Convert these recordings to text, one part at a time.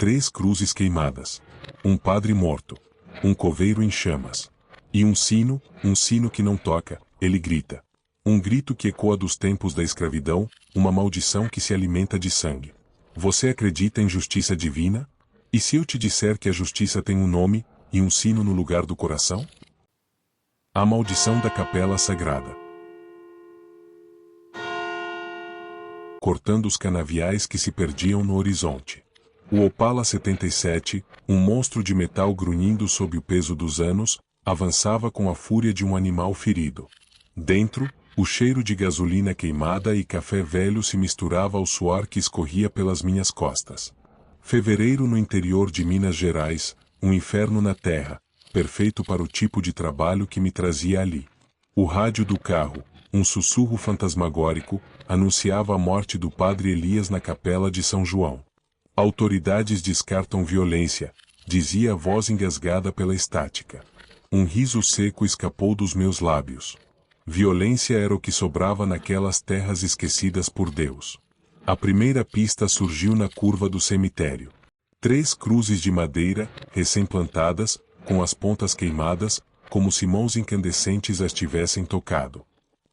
3 cruzes queimadas. Um padre morto. Um coveiro em chamas. E um sino que não toca, ele grita. Um grito que ecoa dos tempos da escravidão, uma maldição que se alimenta de sangue. Você acredita em justiça divina? E se eu te disser que a justiça tem um nome, e um sino no lugar do coração? A maldição da capela sagrada. Cortando os canaviais que se perdiam no horizonte. O Opala 77, um monstro de metal grunhindo sob o peso dos anos, avançava com a fúria de um animal ferido. Dentro, o cheiro de gasolina queimada e café velho se misturava ao suor que escorria pelas minhas costas. Fevereiro no interior de Minas Gerais, um inferno na terra, perfeito para o tipo de trabalho que me trazia ali. O rádio do carro, um sussurro fantasmagórico, anunciava a morte do padre Elias na capela de São João. Autoridades descartam violência, dizia a voz engasgada pela estática. Um riso seco escapou dos meus lábios. Violência era o que sobrava naquelas terras esquecidas por Deus. A primeira pista surgiu na curva do cemitério. 3 cruzes de madeira, recém-plantadas, com as pontas queimadas, como se mãos incandescentes as tivessem tocado.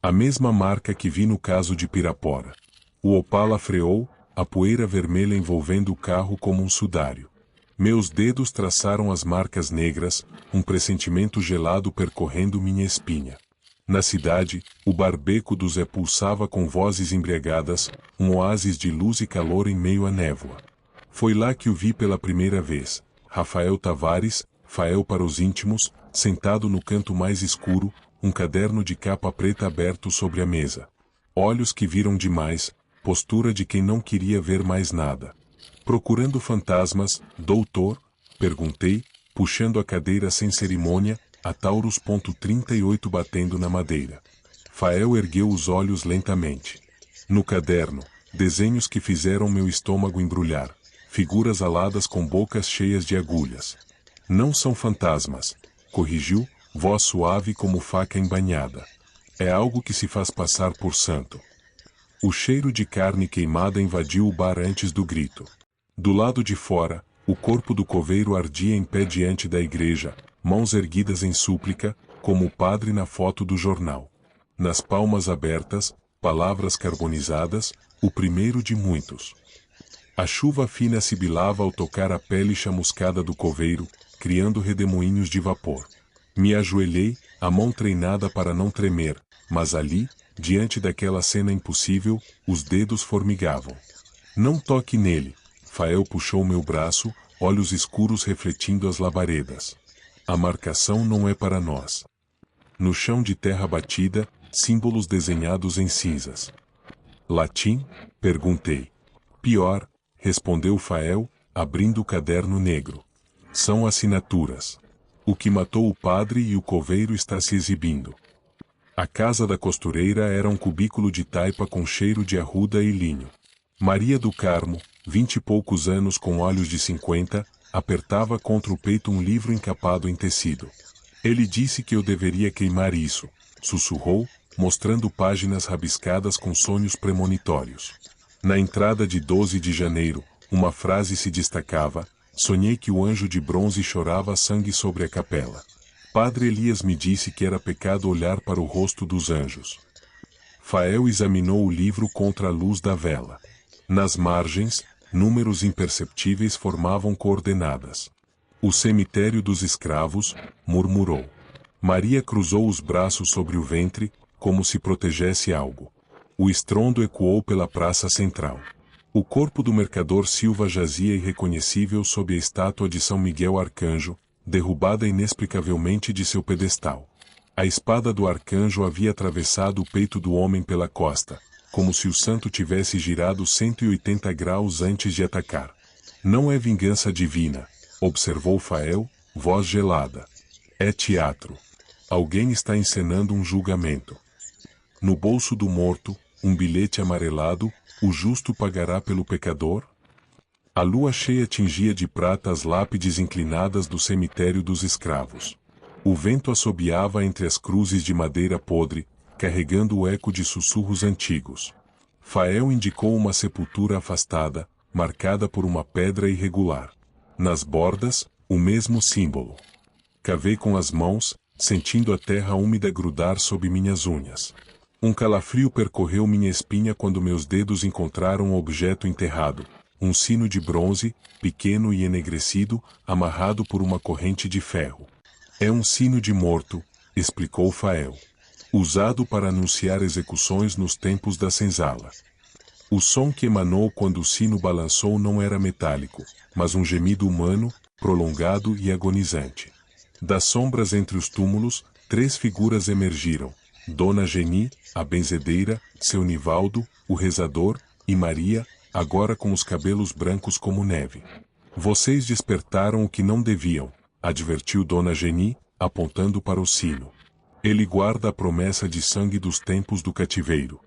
A mesma marca que vi no caso de Pirapora. O Opala freou, a poeira vermelha envolvendo o carro como um sudário. Meus dedos traçaram as marcas negras, um pressentimento gelado percorrendo minha espinha. Na cidade, o barbeco do Zé pulsava com vozes embriagadas, um oásis de luz e calor em meio à névoa. Foi lá que o vi pela primeira vez. Rafael Tavares, Fael para os íntimos, sentado no canto mais escuro, um caderno de capa preta aberto sobre a mesa. Olhos que viram demais, postura de quem não queria ver mais nada. Procurando fantasmas, doutor? Perguntei, puxando a cadeira sem cerimônia, a Taurus. 38 batendo na madeira. Fael ergueu os olhos lentamente. No caderno, desenhos que fizeram meu estômago embrulhar, figuras aladas com bocas cheias de agulhas. Não são fantasmas, corrigiu, voz suave como faca embainhada. É algo que se faz passar por santo. O cheiro de carne queimada invadiu o bar antes do grito. Do lado de fora, o corpo do coveiro ardia em pé diante da igreja, mãos erguidas em súplica, como o padre na foto do jornal. Nas palmas abertas, palavras carbonizadas, o primeiro de muitos. A chuva fina sibilava ao tocar a pele chamuscada do coveiro, criando redemoinhos de vapor. Me ajoelhei, a mão treinada para não tremer, mas ali, diante daquela cena impossível, os dedos formigavam. Não toque nele. Fael puxou meu braço, olhos escuros refletindo as labaredas. A marcação não é para nós. No chão de terra batida, símbolos desenhados em cinzas. Latim? Perguntei. Pior, respondeu Fael, abrindo o caderno negro. São assinaturas. O que matou o padre e o coveiro está se exibindo. A casa da costureira era um cubículo de taipa com cheiro de arruda e linho. Maria do Carmo, 20 e poucos anos com olhos de 50, apertava contra o peito um livro encapado em tecido. Ele disse que eu deveria queimar isso, sussurrou, mostrando páginas rabiscadas com sonhos premonitórios. Na entrada de 12 de janeiro, uma frase se destacava: sonhei que o anjo de bronze chorava sangue sobre a capela. Padre Elias me disse que era pecado olhar para o rosto dos anjos. Fael examinou o livro contra a luz da vela. Nas margens, números imperceptíveis formavam coordenadas. O cemitério dos escravos, murmurou. Maria cruzou os braços sobre o ventre, como se protegesse algo. O estrondo ecoou pela praça central. O corpo do mercador Silva jazia irreconhecível sob a estátua de São Miguel Arcanjo, derrubada inexplicavelmente de seu pedestal. A espada do arcanjo havia atravessado o peito do homem pela costa, como se o santo tivesse girado 180 graus antes de atacar. Não é vingança divina, observou Fael, voz gelada. É teatro. Alguém está encenando um julgamento. No bolso do morto, um bilhete amarelado: o justo pagará pelo pecador? A lua cheia tingia de prata as lápides inclinadas do cemitério dos escravos. O vento assobiava entre as cruzes de madeira podre, carregando o eco de sussurros antigos. Fael indicou uma sepultura afastada, marcada por uma pedra irregular. Nas bordas, o mesmo símbolo. Cavei com as mãos, sentindo a terra úmida grudar sob minhas unhas. Um calafrio percorreu minha espinha quando meus dedos encontraram um objeto enterrado. Um sino de bronze, pequeno e enegrecido, amarrado por uma corrente de ferro. É um sino de morto, explicou Fael. Usado para anunciar execuções nos tempos da senzala. O som que emanou quando o sino balançou não era metálico, mas um gemido humano, prolongado e agonizante. Das sombras entre os túmulos, 3 figuras emergiram. Dona Geni, a benzedeira, seu Nivaldo, o rezador, e Maria, agora com os cabelos brancos como neve. Vocês despertaram o que não deviam, advertiu Dona Geni, apontando para o sino. Ele guarda a promessa de sangue dos tempos do cativeiro.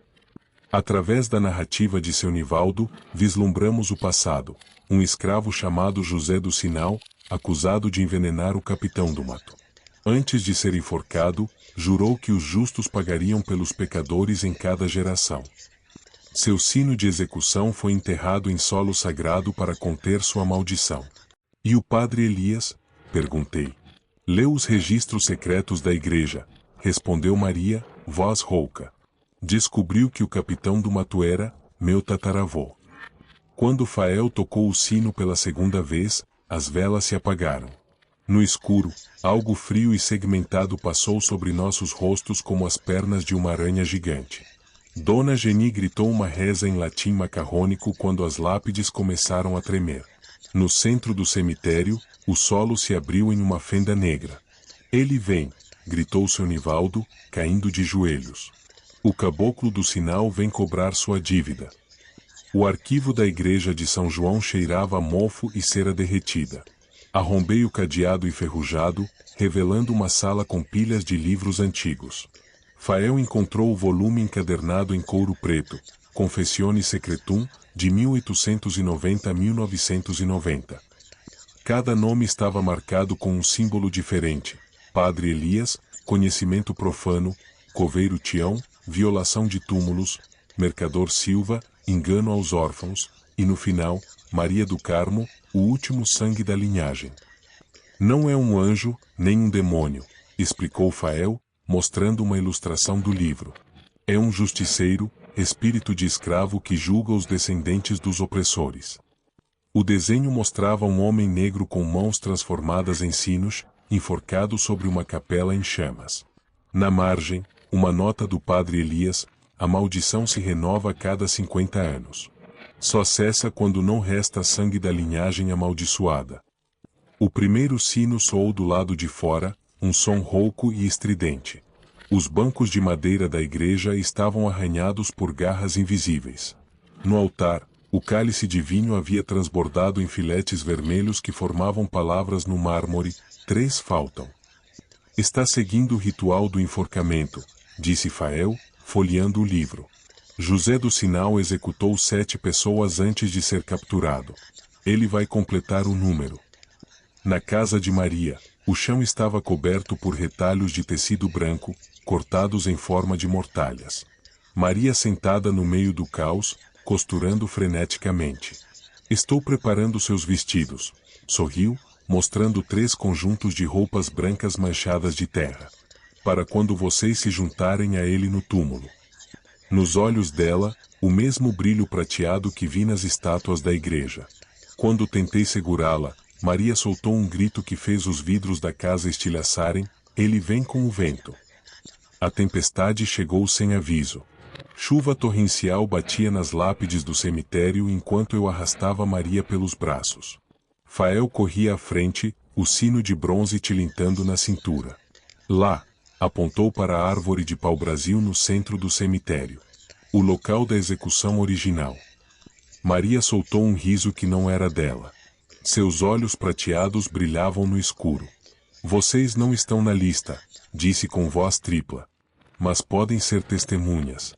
Através da narrativa de seu Nivaldo, vislumbramos o passado. Um escravo chamado José do Sinal, acusado de envenenar o capitão do mato. Antes de ser enforcado, jurou que os justos pagariam pelos pecadores em cada geração. Seu sino de execução foi enterrado em solo sagrado para conter sua maldição. E o padre Elias? Perguntei. Leu os registros secretos da igreja, respondeu Maria, voz rouca. Descobriu que o capitão do mato era meu tataravô. Quando Fael tocou o sino pela segunda vez, as velas se apagaram. No escuro, algo frio e segmentado passou sobre nossos rostos como as pernas de uma aranha gigante. Dona Geni gritou uma reza em latim macarrônico quando as lápides começaram a tremer. No centro do cemitério, o solo se abriu em uma fenda negra. Ele vem, gritou seu Nivaldo, caindo de joelhos. O caboclo do sinal vem cobrar sua dívida. O arquivo da igreja de São João cheirava a mofo e cera derretida. Arrombei o cadeado enferrujado, revelando uma sala com pilhas de livros antigos. Fael encontrou o volume encadernado em couro preto, Confessione Secretum, de 1890 a 1990. Cada nome estava marcado com um símbolo diferente. Padre Elias, conhecimento profano, coveiro Tião, violação de túmulos, mercador Silva, engano aos órfãos, e no final, Maria do Carmo, o último sangue da linhagem. Não é um anjo, nem um demônio, explicou Fael, mostrando uma ilustração do livro. É um justiceiro, espírito de escravo que julga os descendentes dos opressores. O desenho mostrava um homem negro com mãos transformadas em sinos, enforcado sobre uma capela em chamas. Na margem, uma nota do padre Elias: a maldição se renova a cada 50 anos. Só cessa quando não resta sangue da linhagem amaldiçoada. O primeiro sino soou do lado de fora, um som rouco e estridente. Os bancos de madeira da igreja estavam arranhados por garras invisíveis. No altar, o cálice de vinho havia transbordado em filetes vermelhos que formavam palavras no mármore: 3 faltam. Está seguindo o ritual do enforcamento, disse Fael, folheando o livro. José do Sinal executou 7 pessoas antes de ser capturado. Ele vai completar o número. Na casa de Maria, o chão estava coberto por retalhos de tecido branco, cortados em forma de mortalhas. Maria sentada no meio do caos, costurando freneticamente. Estou preparando seus vestidos. Sorriu, mostrando 3 conjuntos de roupas brancas manchadas de terra. Para quando vocês se juntarem a ele no túmulo. Nos olhos dela, o mesmo brilho prateado que vi nas estátuas da igreja. Quando tentei segurá-la, Maria soltou um grito que fez os vidros da casa estilhaçarem: ele vem com o vento. A tempestade chegou sem aviso. Chuva torrencial batia nas lápides do cemitério enquanto eu arrastava Maria pelos braços. Fael corria à frente, o sino de bronze tilintando na cintura. Lá, apontou para a árvore de pau-brasil no centro do cemitério. O local da execução original. Maria soltou um riso que não era dela. Seus olhos prateados brilhavam no escuro. Vocês não estão na lista, disse com voz tripla. Mas podem ser testemunhas.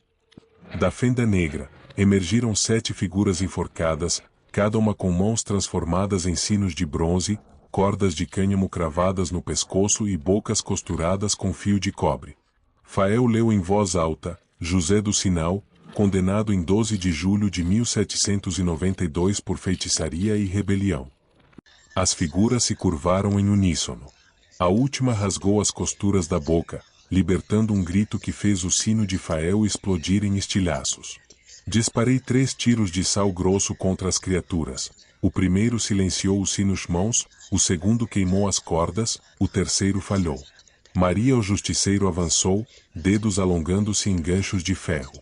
Da fenda negra, emergiram 7 figuras enforcadas, cada uma com mãos transformadas em sinos de bronze, cordas de cânhamo cravadas no pescoço e bocas costuradas com fio de cobre. Fael leu em voz alta: José do Sinal, condenado em 12 de julho de 1792 por feitiçaria e rebelião. As figuras se curvaram em uníssono. A última rasgou as costuras da boca, libertando um grito que fez o sino de Fael explodir em estilhaços. Disparei 3 tiros de sal grosso contra as criaturas. O primeiro silenciou os sinos-mãos, o segundo queimou as cordas, o terceiro falhou. Maria o justiceiro avançou, dedos alongando-se em ganchos de ferro.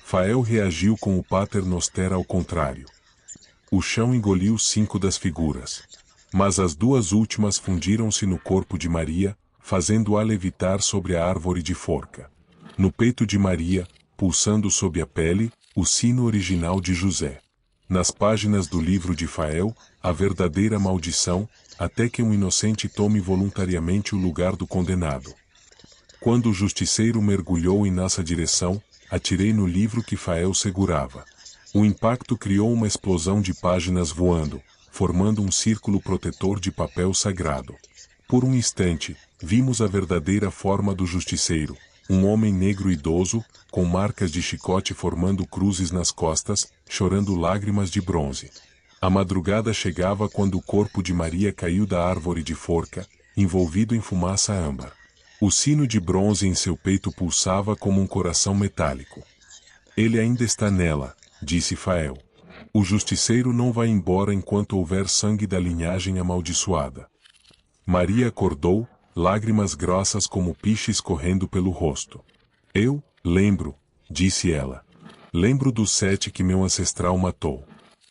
Fael reagiu com o Pater Noster ao contrário. O chão engoliu 5 das figuras. Mas as 2 últimas fundiram-se no corpo de Maria, fazendo-a levitar sobre a árvore de forca. No peito de Maria, pulsando sob a pele, o sino original de José. Nas páginas do livro de Fael, a verdadeira maldição, até que um inocente tome voluntariamente o lugar do condenado. Quando o justiceiro mergulhou em nossa direção, atirei no livro que Fael segurava. O impacto criou uma explosão de páginas voando, formando um círculo protetor de papel sagrado. Por um instante, vimos a verdadeira forma do justiceiro, um homem negro idoso, com marcas de chicote formando cruzes nas costas, chorando lágrimas de bronze. A madrugada chegava quando o corpo de Maria caiu da árvore de forca, envolvido em fumaça âmbar. O sino de bronze em seu peito pulsava como um coração metálico. Ele ainda está nela, disse Fael. O justiceiro não vai embora enquanto houver sangue da linhagem amaldiçoada. Maria acordou, lágrimas grossas como piches correndo pelo rosto. Eu, lembro, disse ela. Lembro dos 7 que meu ancestral matou.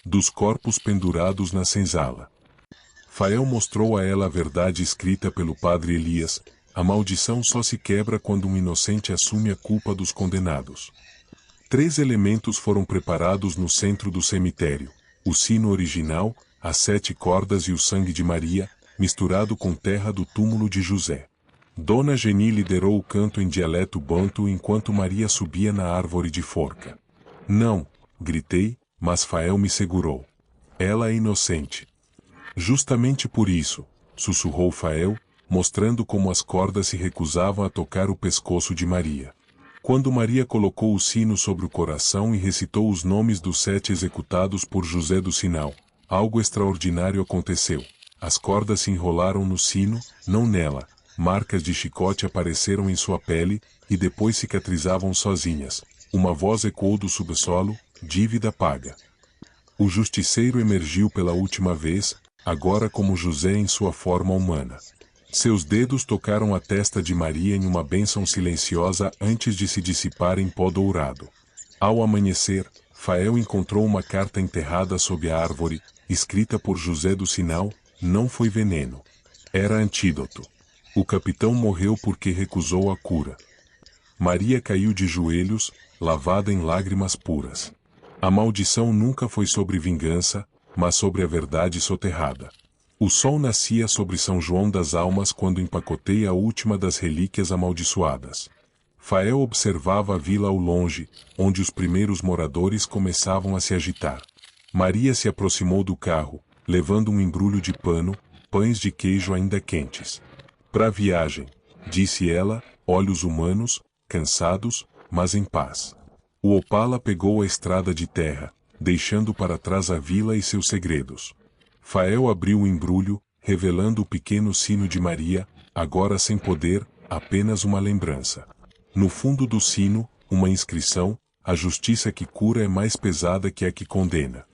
Dos corpos pendurados na senzala. Fael mostrou a ela a verdade escrita pelo padre Elias. A maldição só se quebra quando um inocente assume a culpa dos condenados. 3 elementos foram preparados no centro do cemitério. O sino original, as 7 cordas e o sangue de Maria, misturado com terra do túmulo de José. Dona Geni liderou o canto em dialeto banto enquanto Maria subia na árvore de forca. Não, gritei, mas Fael me segurou. Ela é inocente. Justamente por isso, sussurrou Fael, mostrando como as cordas se recusavam a tocar o pescoço de Maria. Quando Maria colocou o sino sobre o coração e recitou os nomes dos 7 executados por José do Sinal, algo extraordinário aconteceu. As cordas se enrolaram no sino, não nela. Marcas de chicote apareceram em sua pele, e depois cicatrizavam sozinhas. Uma voz ecoou do subsolo, dívida paga. O justiceiro emergiu pela última vez, agora como José em sua forma humana. Seus dedos tocaram a testa de Maria em uma bênção silenciosa antes de se dissipar em pó dourado. Ao amanhecer, Fael encontrou uma carta enterrada sob a árvore, escrita por José do Sinal. Não foi veneno. Era antídoto. O capitão morreu porque recusou a cura. Maria caiu de joelhos, lavada em lágrimas puras. A maldição nunca foi sobre vingança, mas sobre a verdade soterrada. O sol nascia sobre São João das Almas quando empacotei a última das relíquias amaldiçoadas. Fael observava a vila ao longe, onde os primeiros moradores começavam a se agitar. Maria se aproximou do carro, levando um embrulho de pano, pães de queijo ainda quentes. Pra viagem, disse ela, olhos humanos, cansados, mas em paz. O Opala pegou a estrada de terra, deixando para trás a vila e seus segredos. Fael abriu o embrulho, revelando o pequeno sino de Maria, agora sem poder, apenas uma lembrança. No fundo do sino, uma inscrição: a justiça que cura é mais pesada que a que condena.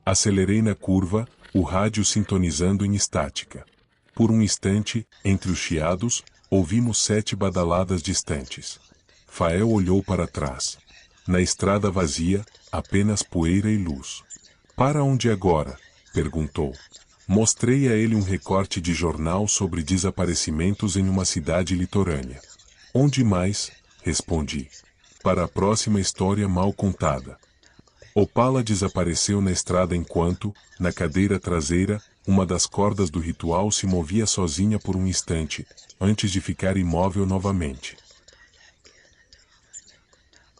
Acelerei na curva, o rádio sintonizando em estática. Por um instante, entre os chiados, ouvimos 7 badaladas distantes. Fael olhou para trás. Na estrada vazia, apenas poeira e luz. Para onde agora? Perguntou. Mostrei a ele um recorte de jornal sobre desaparecimentos em uma cidade litorânea. Onde mais? Respondi. Para a próxima história mal contada. Opala desapareceu na estrada enquanto, na cadeira traseira, uma das cordas do ritual se movia sozinha por um instante, antes de ficar imóvel novamente.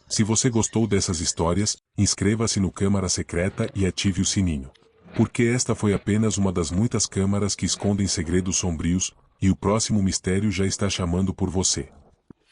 Se você gostou dessas histórias, inscreva-se no Câmara Secreta e ative o sininho. Porque esta foi apenas uma das muitas câmaras que escondem segredos sombrios, e o próximo mistério já está chamando por você.